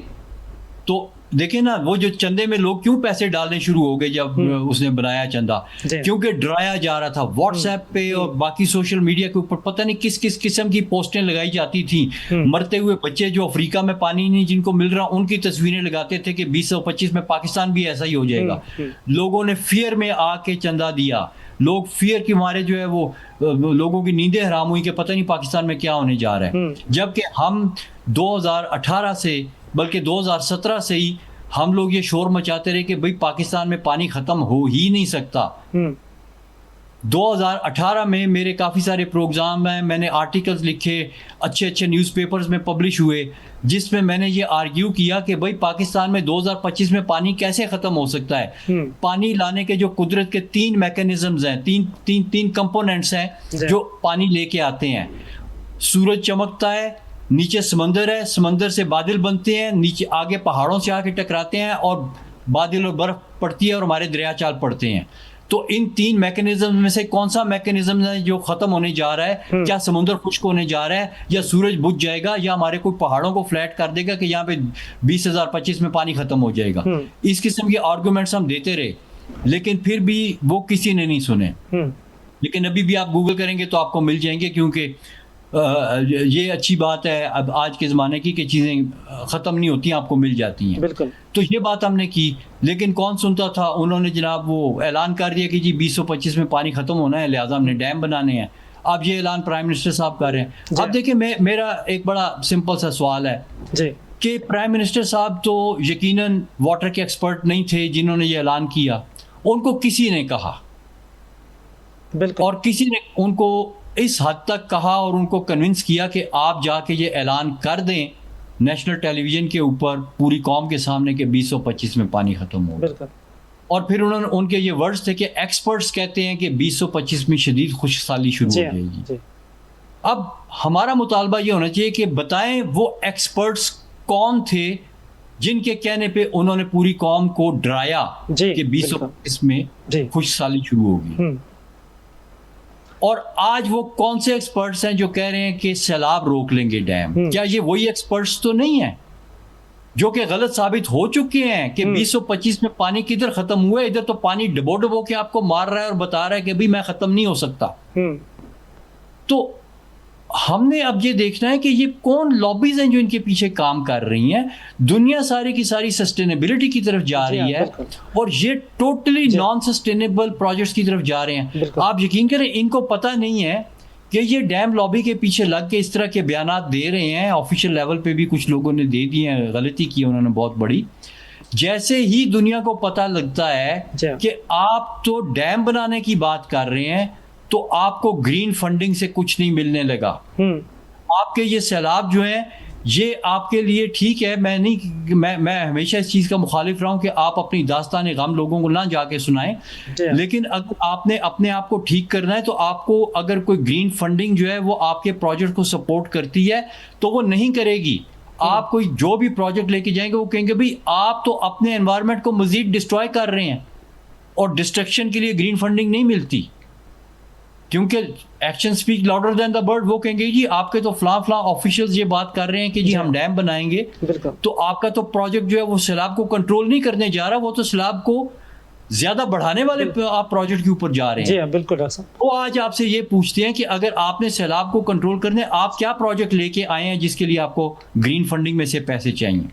तो देखें ना, वो जो चंदे में लोग क्यों पैसे डालने शुरू हो गए जब उसने बनाया चंदा, क्योंकि डराया जा रहा था। व्हाट्सएप पे और बाकी सोशल मीडिया के ऊपर पता नहीं किस किस किस्म की पोस्टें लगाई जाती थी। मरते हुए बच्चे जो अफ्रीका में पानी नहीं जिनको मिल रहा, उनकी तस्वीरें लगाते थे कि 2025 में पाकिस्तान भी ऐसा ही हो जाएगा। लोगों ने फियर में आके चंदा दिया। लोग फियर के मारे जो है वो लोगों की नींदें हराम हुई कि पता नहीं पाकिस्तान में क्या होने जा रहा है। जबकि हम 2018 से बल्कि 2017 से ही हम लोग ये शोर मचाते रहे कि भाई पाकिस्तान में पानी खत्म हो ही नहीं सकता। 2018 में मेरे काफ़ी सारे प्रोग्राम हैं, मैंने आर्टिकल्स लिखे, अच्छे अच्छे न्यूज़पेपर्स में पब्लिश हुए, जिसमें मैंने ये आर्ग्यू किया कि भाई पाकिस्तान में 2025 में पानी कैसे ख़त्म हो सकता है। पानी लाने के जो कुदरत के 3 मैकेनिज्म्स हैं, तीन कंपोनेंट्स हैं जो पानी लेके आते हैं। सूरज चमकता है, नीचे समंदर है, समंदर से बादल बनते हैं, नीचे आगे पहाड़ों से आके टकराते हैं और बादल और बर्फ पड़ती है और हमारे दरियाचाल पड़ते हैं। तो इन 3 मैकेनिज्म में से कौन सा मैकेनिज्म है जो खत्म होने जा रहा है? क्या समुद्र खुश्क होने जा रहा है, या सूरज बुझ जाएगा, या हमारे कोई पहाड़ों को फ्लैट कर देगा कि यहाँ पे 2025 में पानी खत्म हो जाएगा? इस किस्म के आर्गुमेंट्स हम देते रहे, लेकिन फिर भी वो किसी ने नहीं सुने। लेकिन अभी भी आप गूगल करेंगे तो आपको मिल जाएंगे, क्योंकि ये अच्छी बात है अब आज के ज़माने की कि चीज़ें ख़त्म नहीं होती, आपको मिल जाती हैं। बिल्कुल। तो ये बात हमने की, लेकिन कौन सुनता था? उन्होंने जनाब वो ऐलान कर दिया कि जी 2025 में पानी ख़त्म होना है, लिहाजा हमने डैम बनाने हैं। अब ये ऐलान प्राइम मिनिस्टर साहब कर रहे हैं। अब देखिए, मेरा एक बड़ा सिंपल सा सवाल है जी कि प्राइम मिनिस्टर साहब तो यकीनन वाटर के एक्सपर्ट नहीं थे जिन्होंने ये ऐलान किया, उनको किसी ने कहा, बिल्कुल, और किसी ने उनको इस हद तक कहा और उनको कन्विंस किया कि आप जाके ये ऐलान कर दें नेशनल टेलीविज़न के ऊपर पूरी कौम के सामने कि 2025 में पानी ख़त्म होगा। बिल्कुल। और फिर उनके ये वर्ड्स थे कि एक्सपर्ट्स कहते हैं कि 2025 में शदीद खुशहाली शुरू हो जाएगी। अब हमारा मुतालबा ये होना चाहिए कि बताएं वो एक्सपर्ट्स कौन थे जिनके कहने पे उन्होंने पूरी कौम को डराया कि 2025 में खुशहाली शुरू होगी। और आज वो कौन से एक्सपर्ट्स हैं जो कह रहे हैं कि सैलाब रोक लेंगे डैम? क्या ये वही एक्सपर्ट्स तो नहीं है जो कि गलत साबित हो चुके हैं कि 2025 में पानी किधर खत्म हुआ है? इधर तो पानी डबो डबो के आपको मार रहा है और बता रहा है कि भाई मैं खत्म नहीं हो सकता। तो हमने अब ये देखना है कि ये कौन लॉबीज हैं जो इनके पीछे काम कर रही हैं। दुनिया सारी की सारी सस्टेनेबिलिटी की तरफ जा रही है और ये टोटली नॉन सस्टेनेबल प्रोजेक्ट्स की तरफ जा रहे हैं। आप यकीन करें, इनको पता नहीं है कि ये डैम लॉबी के पीछे लग के इस तरह के बयानात दे रहे हैं। ऑफिशियल लेवल पे भी कुछ लोगों ने दे दिए हैं, गलती की उन्होंने बहुत बड़ी। जैसे ही दुनिया को पता लगता है कि आप तो डैम बनाने की बात कर रहे हैं, तो आपको ग्रीन फंडिंग से कुछ नहीं मिलने लगा। आपके ये सैलाब जो हैं, ये आपके लिए ठीक है, मैं हमेशा इस चीज़ का मुखालिफ रहा हूँ कि आप अपनी दास्तान गम लोगों को ना जाके सुनाएं, लेकिन अगर आपने अपने आप को ठीक करना है तो आपको अगर कोई ग्रीन फंडिंग जो है वो आपके प्रोजेक्ट को सपोर्ट करती है तो वो नहीं करेगी। आप कोई जो भी प्रोजेक्ट लेके जाएंगे वो कहेंगे भाई आप तो अपने एनवायरनमेंट को मजीद डिस्ट्रॉय कर रहे हैं, और डिस्ट्रक्शन के लिए ग्रीन फंडिंग नहीं मिलती, क्योंकि action speak louder than the word. वो कहेंगे जी आपके तो फला ऑफिशियल्स ये बात कर रहे हैं कि जी हम डैम बनाएंगे, तो आपका तो प्रोजेक्ट जो है वो सैलाब को कंट्रोल नहीं करने जा रहा, वो तो सैलाब को ज्यादा बढ़ाने वाले आप प्रोजेक्ट के ऊपर जा रहे हैं। जी बिल्कुल। वो आज आपसे ये पूछते हैं कि अगर आपने सैलाब को कंट्रोल करने, आप क्या प्रोजेक्ट लेके आए हैं जिसके लिए आपको ग्रीन फंडिंग में से पैसे चाहिए?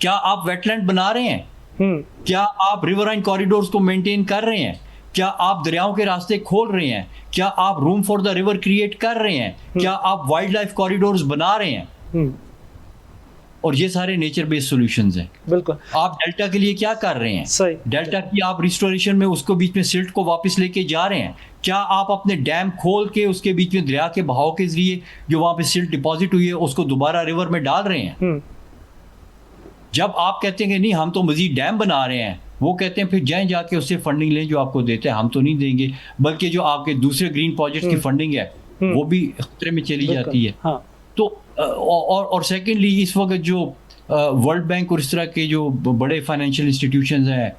क्या आप वेटलैंड बना रहे हैं? क्या आप रिवराइन कॉरिडोर्स को मेंटेन कर रहे हैं? क्या आप दरियाओं के रास्ते खोल रहे हैं? क्या आप room for the river create कर रहे हैं? क्या आप वाइल्ड लाइफ कॉरिडोर्स बना रहे हैं? और ये सारे नेचर बेस्ड सॉल्यूशंस हैं। बिल्कुल। आप डेल्टा के लिए क्या कर रहे हैं? सही। डेल्टा की आप रिस्टोरेशन में उसको बीच में सिल्ट को वापस लेके जा रहे हैं? क्या आप अपने डैम खोल के उसके बीच में दरिया के बहाव के जरिए जो वहां पे सिल्ट डिपॉजिट हुई है उसको दोबारा रिवर में डाल रहे हैं? जब आप कहते हैं कि नहीं हम तो मजीद डैम बना रहे हैं, वो कहते हैं फिर जाएं जाके उससे फंडिंग लें जो आपको देते हैं, हम तो नहीं देंगे, बल्कि जो आपके दूसरे ग्रीन प्रोजेक्ट की फंडिंग है वो भी खतरे में चली जाती है। हाँ। तो और सेकेंडली इस वक्त जो वर्ल्ड बैंक और इस तरह के जो बड़े फाइनेंशियल इंस्टीट्यूशंस हैं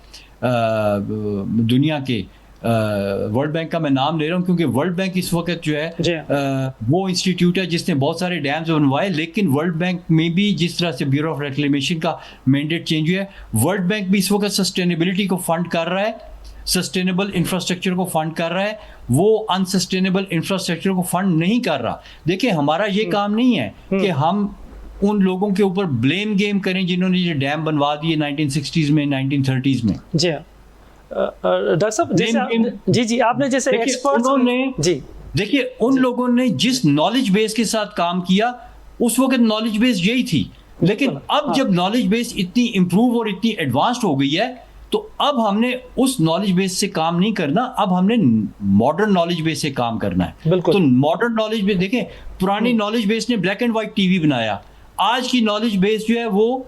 दुनिया के, वर्ल्ड बैंक का मैं नाम ले रहा हूँ क्योंकि वर्ल्ड बैंक इस वक्त जो है वो इंस्टीट्यूट है जिसने बहुत सारे डैम्स बनवाए, लेकिन वर्ल्ड बैंक में भी जिस तरह से ब्यूरो ऑफ रिक्लेमेशन का मैंडेट चेंज हुआ है, वर्ल्ड बैंक भी इस वक्त सस्टेनेबिलिटी को फंड कर रहा है, सस्टेनेबल इंफ्रास्ट्रक्चर को फंड कर रहा है, वो अनसस्टेनेबल इंफ्रास्ट्रक्चर को फंड नहीं कर रहा। देखिए हमारा ये काम नहीं है कि हम उन लोगों के ऊपर ब्लेम गेम करें जिन्होंने ये डैम बनवा दिए 1960s में 1930s में। जी डॉक्टर साहब, जैसे जी आपने जैसे एक्सपर्ट्स ने जी देखिए उन लोगों ने जिस नॉलेज बेस के साथ काम किया उस वक्त नॉलेज बेस यही थी, लेकिन अब जब नॉलेज बेस इतनी इंप्रूव और इतनी एडवांस्ड हो गई है तो अब हमने उस नॉलेज बेस से काम नहीं करना, अब हमने मॉडर्न नॉलेज बेस से काम करना है। बिल्कुल। तो मॉडर्न नॉलेज बेस देखें, पुरानी नॉलेज बेस ने ब्लैक एंड व्हाइट टीवी बनाया, आज की नॉलेज बेस जो है वो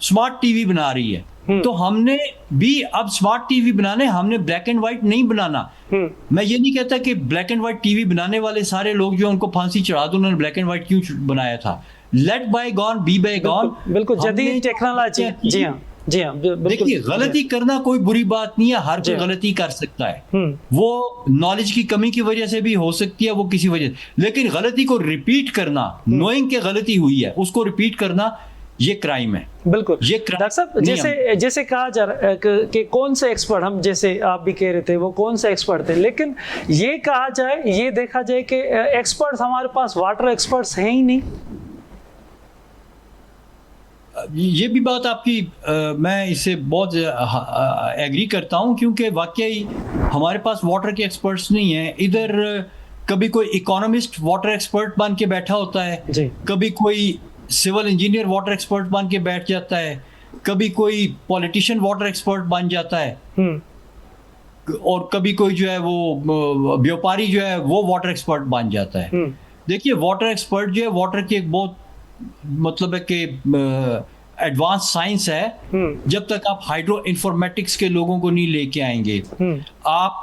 स्मार्ट टीवी बना रही है। तो हमने भी अब स्मार्ट टीवी बनाने, हमने ब्लैक एंड व्हाइट नहीं बनाना। मैं ये नहीं कहता कि ब्लैक एंड व्हाइट टीवी बनाने वाले सारे लोग जो उनको फांसी चढ़ा दो, उन्होंने ब्लैक एंड व्हाइट क्यों बनाया था। Let bygone be bygone. बिल्कुल जदीद टेक्नोलॉजी। जी हाँ, जी हाँ, देखिए, गलती करना कोई बुरी बात नहीं है, हर कोई गलती कर सकता है। वो नॉलेज की कमी की वजह से भी हो सकती है, वो किसी वजह से, लेकिन गलती को रिपीट करना, नोइंग के गलती हुई है उसको रिपीट करना, ये क्राइम है। बिल्कुल। ये डॉक्टर साहब, जैसे कहा जा रहा है कि कौन से एक्सपर्ट, हम जैसे आप भी कह रहे थे वो कौन से एक्सपर्ट थे, लेकिन ये कहा जाए, ये देखा जाए कि एक्सपर्ट्स हमारे पास वाटर एक्सपर्ट्स हैं ही नहीं। ये भी बात आपकी मैं इससे बहुत एग्री करता हूं, क्योंकि वाकई हमारे पास वाटर के एक्सपर्ट्स नहीं हैं। इधर कभी कोई इकोनॉमिस्ट वाटर एक्सपर्ट बन के बैठा होता है जी। कभी कोई सिविल इंजीनियर वाटर एक्सपर्ट बन के बैठ जाता है, कभी कोई पॉलिटिशियन वाटर एक्सपर्ट बन जाता है, और कभी कोई जो है वो व्यापारी जो है वो वाटर एक्सपर्ट बन जाता है। देखिए, वाटर एक्सपर्ट जो है वाटर की एक बहुत मतलब है कि एडवांस साइंस है। जब तक आप हाइड्रो इंफॉर्मेटिक्स के लोगों को नहीं लेके आएंगे, आप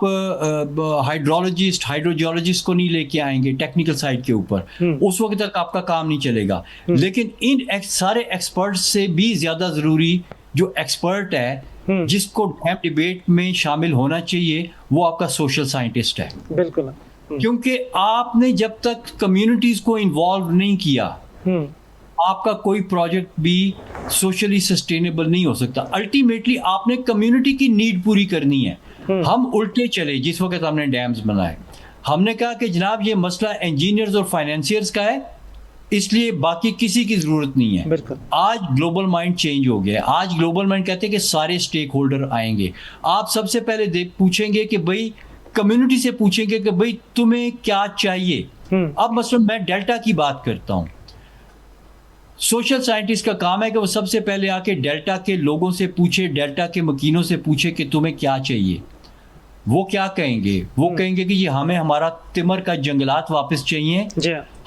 हाइड्रोलॉजिस्ट हाइड्रोजियोलॉजिस्ट को नहीं लेके आएंगे टेक्निकल साइड के ऊपर, उस वक्त तक आपका काम नहीं चलेगा। लेकिन इन सारे एक्सपर्ट्स से भी ज्यादा जरूरी जो एक्सपर्ट है जिसको डैम डिबेट में शामिल होना चाहिए, वो आपका सोशल साइंटिस्ट है। बिल्कुल। क्योंकि आपने जब तक कम्युनिटीज को इन्वॉल्व नहीं किया, आपका कोई प्रोजेक्ट भी सोशली सस्टेनेबल नहीं हो सकता। अल्टीमेटली आपने कम्युनिटी की नीड पूरी करनी है। हम उल्टे चले, जिस वक्त हमने डैम्स बनाए, हमने कहा कि जनाब ये मसला इंजीनियर्स और फाइनेंसियर्स का है, इसलिए बाकी किसी की जरूरत नहीं है। बिल्कुल। आज ग्लोबल माइंड चेंज हो गया। आज ग्लोबल माइंड कहते हैं कि सारे स्टेक होल्डर आएंगे। आप सबसे पहले पूछेंगे कि भाई, कम्युनिटी से पूछेंगे कि भाई तुम्हें क्या चाहिए। अब मसलन मैं डेल्टा की बात करता हूं, सोशल साइंटिस्ट का काम है कि वो सबसे पहले आके डेल्टा के लोगों से पूछे, डेल्टा के मकीनों से पूछे कि तुम्हें क्या चाहिए। वो क्या कहेंगे? वो कहेंगे कि ये हमें हमारा तिमर का जंगलात वापस चाहिए,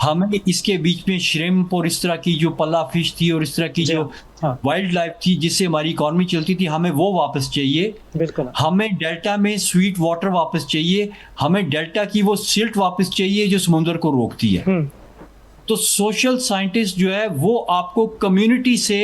हमें इसके बीच में श्रिम्प और इस तरह की जो पल्ला फिश थी और इस तरह की जो वाइल्ड लाइफ थी जिससे हमारी इकॉनमी चलती थी, हमें वो वापस चाहिए। बिल्कुल। हमें डेल्टा में स्वीट वाटर वापस चाहिए, हमें डेल्टा की वो सिल्ट वापस चाहिए जो समुद्र को रोकती है। तो सोशल साइंटिस्ट जो है वो आपको कम्युनिटी से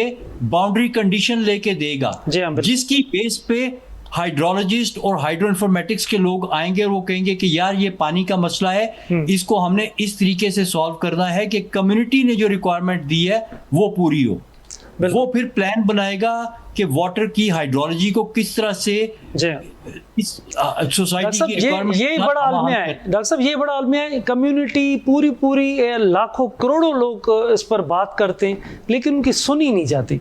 बाउंड्री कंडीशन लेके देगा, जिसकी बेस पे हाइड्रोलॉजिस्ट और हाइड्रो इन्फॉर्मेटिक्स के लोग आएंगे और वो कहेंगे कि यार ये पानी का मसला है, इसको हमने इस तरीके से सॉल्व करना है कि कम्युनिटी ने जो रिक्वायरमेंट दी है वो पूरी हो। वो फिर प्लान बनाएगा कि वाटर की हाइड्रोलॉजी को किस तरह से इस सोसाइटी की ये बड़ा आलमिया है। डॉक्टर साहब, ये बड़ा आलमिया है। कम्युनिटी पूरी लाखों करोड़ों लोग इस पर बात करते हैं, लेकिन उनकी सुनी नहीं जाती।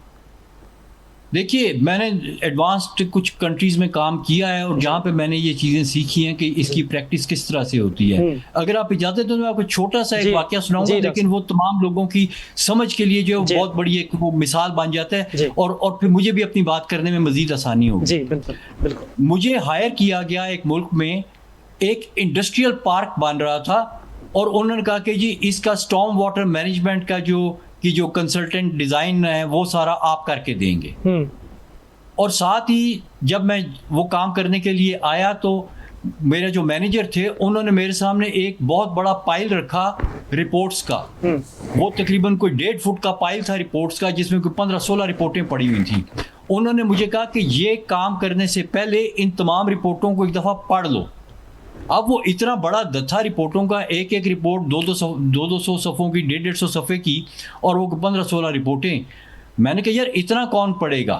देखिए, मैंने एडवांस्ड कुछ कंट्रीज में काम किया है और जहाँ पे मैंने ये चीज़ें सीखी हैं कि इसकी प्रैक्टिस किस तरह से होती है। अगर आप इजाज़त दें तो मैं आपको छोटा सा एक वाकया सुनाऊंगा, लेकिन वो तमाम लोगों की समझ के लिए जो बहुत बड़ी एक वो मिसाल बन जाता है और फिर मुझे भी अपनी बात करने में मजीद आसानी होगी। जी बिल्कुल बिल्कुल। मुझे हायर किया गया एक मुल्क में, एक इंडस्ट्रियल पार्क बन रहा था और उन्होंने कहा कि जी इसका स्टॉर्म वाटर मैनेजमेंट का जो कंसल्टेंट डिज़ाइन है वो सारा आप करके देंगे। और साथ ही जब मैं वो काम करने के लिए आया तो मेरे जो मैनेजर थे उन्होंने मेरे सामने एक बहुत बड़ा पाइल रखा रिपोर्ट्स का। वो तकरीबन कोई 1.5 फुट का पाइल था रिपोर्ट्स का, जिसमें कोई 15-16 रिपोर्टें पड़ी हुई थी। उन्होंने मुझे कहा कि ये काम करने से पहले इन तमाम रिपोर्टों को एक दफ़ा पढ़ लो। अब वो इतना बड़ा दत्था रिपोर्टों का, एक रिपोर्ट 200 सफ़ों की, 150 सफ़े की, और वो 15-16 रिपोर्टें। मैंने कहा यार इतना कौन पढ़ेगा।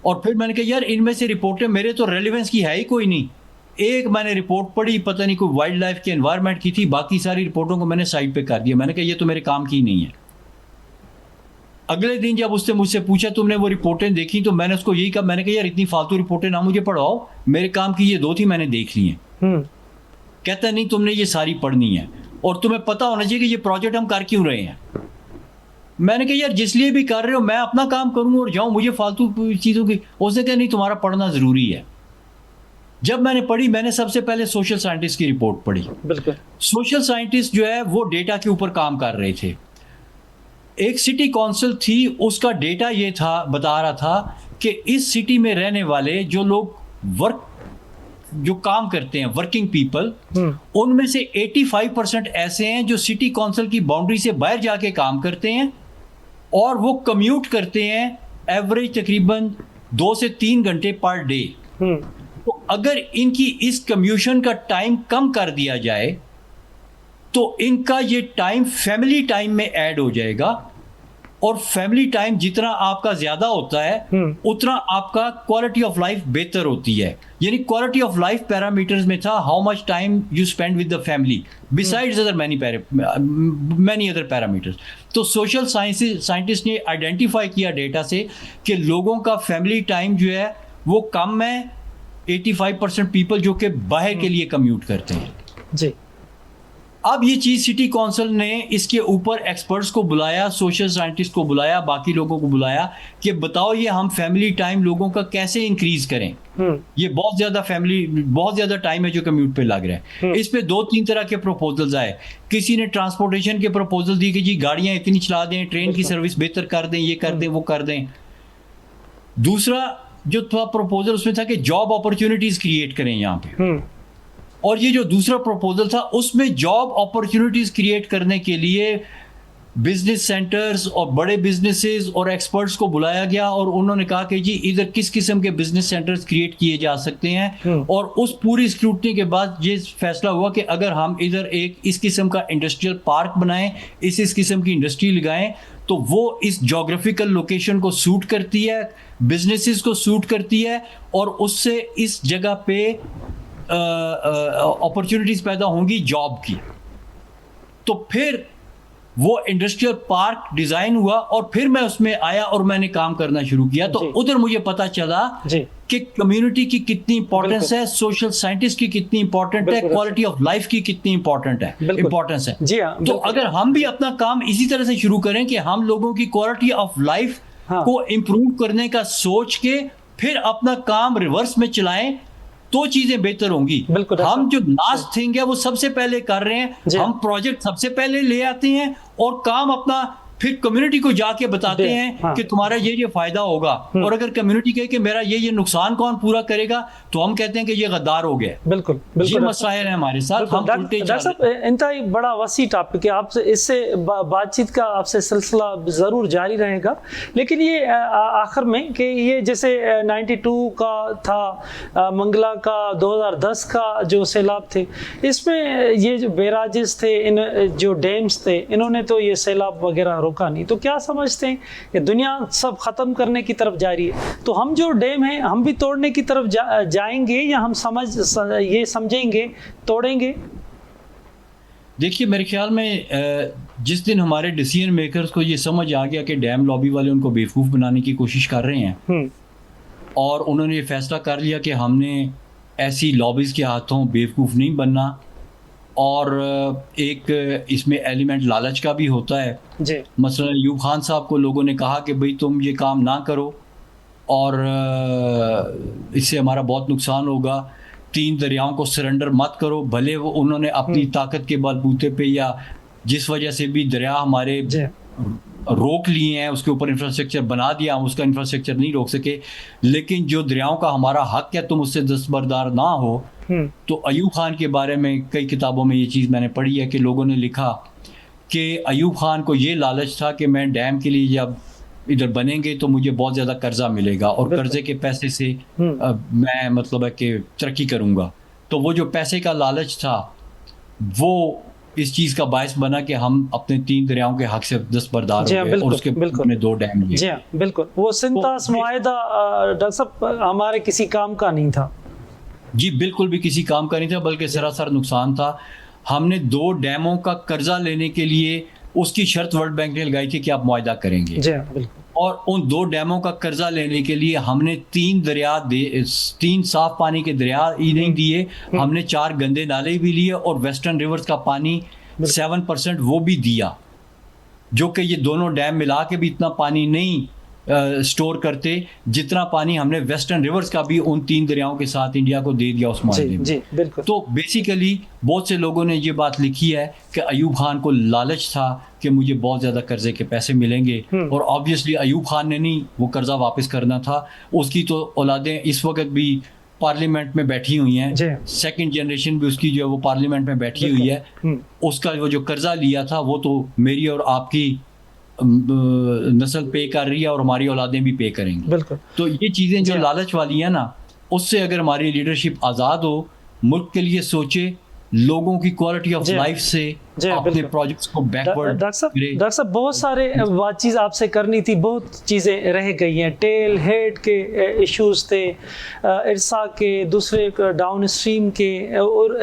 और फिर मैंने कहा यार इनमें से रिपोर्टें मेरे तो रेलिवेंस की है ही कोई नहीं। एक मैंने रिपोर्ट पढ़ी, पता नहीं कोई वाइल्ड लाइफ के एनवायरनमेंट की थी, बाकी सारी रिपोर्टों को मैंने साइड पे कर दिया। मैंने कहा ये तो मेरे काम की नहीं है। अगले दिन जब उसने मुझसे पूछा तुमने वो रिपोर्टें देखी, तो मैंने उसको यही कहा, मैंने कहा यार इतनी फालतू रिपोर्टें ना मुझे पढ़ाओ, मेरे काम की ये 2 थी मैंने देख ली हैं। कहता नहीं तुमने ये सारी पढ़नी है और तुम्हें पता होना चाहिए कि ये प्रोजेक्ट हम कर क्यों रहे हैं। मैंने कहा यार जिस लिए भी कर रहे हो मैं अपना काम करूँ और जाऊँ, मुझे फालतू चीज़ों की। उसने कहा नहीं, तुम्हारा पढ़ना ज़रूरी है। जब मैंने पढ़ी, मैंने सबसे पहले सोशल साइंटिस्ट की रिपोर्ट पढ़ी। बिल्कुल। सोशल साइंटिस्ट जो है वो डेटा के ऊपर काम कर रहे थे। एक सिटी काउंसिल थी, उसका डेटा ये था, बता रहा था कि इस सिटी में रहने वाले जो लोग जो काम करते हैं, वर्किंग पीपल, उनमें से 85% ऐसे हैं जो सिटी काउंसिल की बाउंड्री से बाहर जाके काम करते हैं और वो कम्यूट करते हैं एवरेज तकरीबन 2 से 3 घंटे पर डे। तो अगर इनकी इस कम्यूशन का टाइम कम कर दिया जाए तो इनका ये टाइम फैमिली टाइम में ऐड हो जाएगा, और फैमिली टाइम जितना आपका ज्यादा होता है उतना आपका क्वालिटी ऑफ लाइफ बेहतर होती है। यानी क्वालिटी ऑफ लाइफ पैरामीटर्स में था how much time you spend with the family besides other many other parameters. तो सोशल साइंटिस्ट ने आइडेंटिफाई किया डेटा से कि लोगों का फैमिली टाइम जो है वो कम है, 85% पीपल जो कि बाहर के लिए कम्यूट करते हैं। जी। अब ये चीज सिटी काउंसिल ने इसके ऊपर एक्सपर्ट्स को बुलाया, सोशल साइंटिस्ट को बुलाया, बाकी लोगों को बुलाया कि बताओ ये हम फैमिली टाइम लोगों का कैसे इंक्रीज करें। ये बहुत ज्यादा टाइम है जो कम्यूट पे लग रहा है। इस पे 2-3 तरह के प्रपोजल्स आए। किसी ने ट्रांसपोर्टेशन के प्रपोजल दिए कि जी गाड़ियां इतनी चला दें, ट्रेन की सर्विस बेहतर कर दें, ये कर दें, वो कर दें। दूसरा जो था प्रपोजल, उसमें था कि जॉब अपॉर्चुनिटीज क्रिएट करें यहाँ पे। और ये जो दूसरा प्रपोजल था उसमें जॉब अपॉर्चुनिटीज क्रिएट करने के लिए बिजनेस सेंटर्स और बड़े बिजनेसेस और एक्सपर्ट्स को बुलाया गया और उन्होंने कहा कि जी इधर किस किस्म के बिजनेस सेंटर्स क्रिएट किए जा सकते हैं। और उस पूरी स्क्रूटनी के बाद ये फैसला हुआ कि अगर हम इधर एक इस किस्म का इंडस्ट्रियल पार्क बनाएं, इस किस्म की इंडस्ट्री लगाएं, तो वो इस जोग्राफिकल लोकेशन को सूट करती है, बिजनेसेस को सूट करती है, और उससे इस जगह पे अपॉर्चुनिटीज पैदा होंगी जॉब की। तो फिर वो इंडस्ट्रियल पार्क डिजाइन हुआ और फिर मैं उसमें आया और मैंने काम करना शुरू किया। तो उधर मुझे पता चला कि कम्युनिटी की कितनी इंपॉर्टेंस है, सोशल साइंटिस्ट की कितनी इंपॉर्टेंट है, क्वालिटी ऑफ लाइफ की कितनी इंपॉर्टेंस है। जी हाँ। तो अगर हम भी अपना काम इसी तरह से शुरू करें कि हम लोगों की क्वालिटी ऑफ लाइफ को इंप्रूव करने का सोच के फिर अपना काम रिवर्स में चलाएं, तो चीजें बेहतर होंगी। हम जो लास्ट थिंग है वो सबसे पहले कर रहे हैं, हम प्रोजेक्ट सबसे पहले ले आते हैं और काम अपना फिर कम्युनिटी को जाके बताते हैं कि तुम्हारा ये फायदा होगा। और अगर कम्युनिटी कहे कि मेरा ये नुकसान कौन पूरा करेगा, तो हम कहते हैं कि ये गद्दार हो गया। बिल्कुल ये मसाइल है हमारे साथ। हम उल्टे डॉक्टर साहब, इंतहाई बड़ा वसी टॉपिक है, आपसे इससे बातचीत का आपसे सिलसिला जरूर जारी रहेगा। लेकिन ये आखिर में कि ये जैसे 92 का था, मंगला का 2010 का जो सैलाब थे, इसमें ये जो बैराजेस थे, इन जो डैम्स थे, इन्होंने तो ये सैलाब वगैरह रोका नहीं। तो क्या समझते हैं कि दुनिया सब खत्म करने की तरफ जा रही है, तो हम जो डैम है हम भी तोड़ने की तरफ जाएंगे या हम ये समझेंगे तोड़ेंगे? देखिए, मेरे ख्याल में जिस दिन हमारे डिसीजन मेकर्स को ये समझ आ गया कि डैम लॉबी वाले उनको बेवकूफ़ बनाने की कोशिश कर रहे हैं और उन्होंने ये फैसला कर लिया कि हमने ऐसी लॉबीज़ के हाथों बेवकूफ़ नहीं बनना, और एक इसमें एलिमेंट लालच का भी होता है जी। मसलन अयूब खान साहब को लोगों ने कहा कि भाई तुम ये काम ना करो और इससे हमारा बहुत नुकसान होगा, 3 दरियाओं को सरेंडर मत करो। भले वो उन्होंने अपनी ताकत के बलबूते पे या जिस वजह से भी दरिया हमारे रोक लिए हैं, उसके ऊपर इंफ्रास्ट्रक्चर बना दिया, हम उसका इंफ्रास्ट्रक्चर नहीं रोक सके, लेकिन जो दरियाओं का हमारा हक है तुम उससे दस्तबरदार ना हो। तो अयूब खान के बारे में कई किताबों में ये चीज़ मैंने पढ़ी है कि लोगों ने लिखा कि अयूब खान को ये लालच था कि मैं डैम के लिए जब इधर बनेंगे तो मुझे बहुत ज़्यादा कर्जा मिलेगा और कर्जे के पैसे से मैं मतलब है कि तरक्की करूँगा। तो वो जो पैसे का लालच था वो इस चीज़ का बायस बना कि हम अपने 3 दरियाओं के हक से दस्तबरदार हो गए और उसके हमने 2 डैम लिए। जी हाँ, बिल्कुल। वो सिंतास मुआहदा डॉक्टर साहब हमारे किसी काम का नहीं था। जी बिल्कुल भी किसी काम का नहीं था, बल्कि सरासर नुकसान था। हमने 2 डैमों का कर्जा लेने के लिए उसकी शर्त वर्ल्ड बैंक ने लगाई थी कि आप मुआहदा करेंगे। जी हाँ, बिल्कुल। और उन 2 डैमों का कर्जा लेने के लिए हमने 3 साफ पानी के दरिया ही नहीं दिए, हमने 4 गंदे नाले भी लिए और वेस्टर्न रिवर्स का पानी 7% वो भी दिया। जो कि ये दोनों डैम मिला के भी इतना पानी नहीं स्टोर करते जितना पानी हमने वेस्टर्न रिवर्स का भी उन 3 दरियाओं के साथ इंडिया को दे दिया उस मामले जी में। जी बिल्कुल। तो बेसिकली बहुत से लोगों ने ये बात लिखी है कि अयूब खान को लालच था कि मुझे बहुत ज़्यादा कर्जे के पैसे मिलेंगे, और ऑब्वियसली अयूब खान ने नहीं वो कर्जा वापस करना था। उसकी तो औलादें इस वक्त भी पार्लियामेंट में बैठी हुई हैं, सेकंड जनरेशन भी उसकी जो है वो पार्लियामेंट में बैठी हुई है। उसका वो जो कर्जा लिया था वो तो मेरी और आपकी नस्ल पे कर रही है और हमारी औलादें भी पे करेंगी। बिल्कुल। तो ये चीज़ें जो लालच वाली है ना, उससे अगर हमारी लीडरशिप आज़ाद हो, मुल्क के लिए सोचे, लोगों की क्वालिटी ऑफ लाइफ से अपने प्रोजेक्ट्स को बैकवर्ड। डॉक्टर साहब बहुत सारे बातचीत आपसे करनी थी, बहुत चीज़ें रह गई हैं। टेल हेड के इश्यूज थे, इरसा के, दूसरे डाउन स्ट्रीम के, और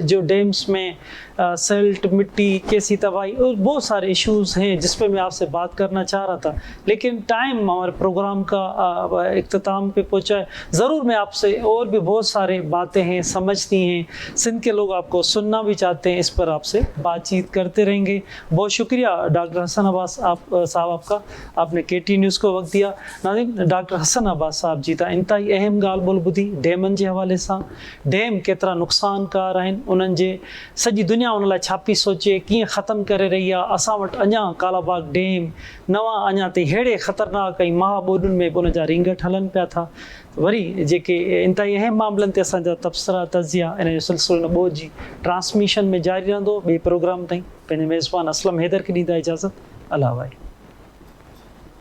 जो डैम्स में सिल्ट, मिट्टी, कैसी तबाही, और बहुत सारे इश्यूज हैं जिस पे मैं आपसे बात करना चाह रहा था, लेकिन टाइम हमारे प्रोग्राम का इख्तिताम पे पहुंचा है। ज़रूर मैं आपसे और भी बहुत सारे बातें हैं, समझती हैं, सिंध के लोग आपको सुनना भी चाहते हैं, इस पर आपसे बातचीत करते रहेंगे। बहुत शुक्रिया डॉक्टर हसन अब्बास साहब आपका, आपने KT न्यूज़ को वक्त दिया। नाज़रीन, डॉक्टर हसन अब्बास साहब जी था इंतहाई अहम ॻाल्हि ॿोल ॿुधी डैमनि जे हवाले सां, डैम केतिरा नुक़सानकार आहिनि, उन्हनि जे सॼी दुनिया उन लाइ छा पई सोचे, कीअं ख़तमु करे रही आहे। असां वटि अञा कालाबाग डैम नवां अञा ताईं अहिड़े ख़तरनाक ऐं महाॿोॾियुनि में बि उन जा रिंगट हलनि पिया था। वरी जेके इंतहाई अहम मामलनि ते असांजा तबसरा तज़िया इन जो सिलसिलो ॿोझ जी ट्रांसमिशन में जारी रहंदो। ॿिए प्रोग्राम ताईं पंहिंजे मेज़बान असलम हैदर खे ॾींदा इजाज़त। अल्लाह वाहे।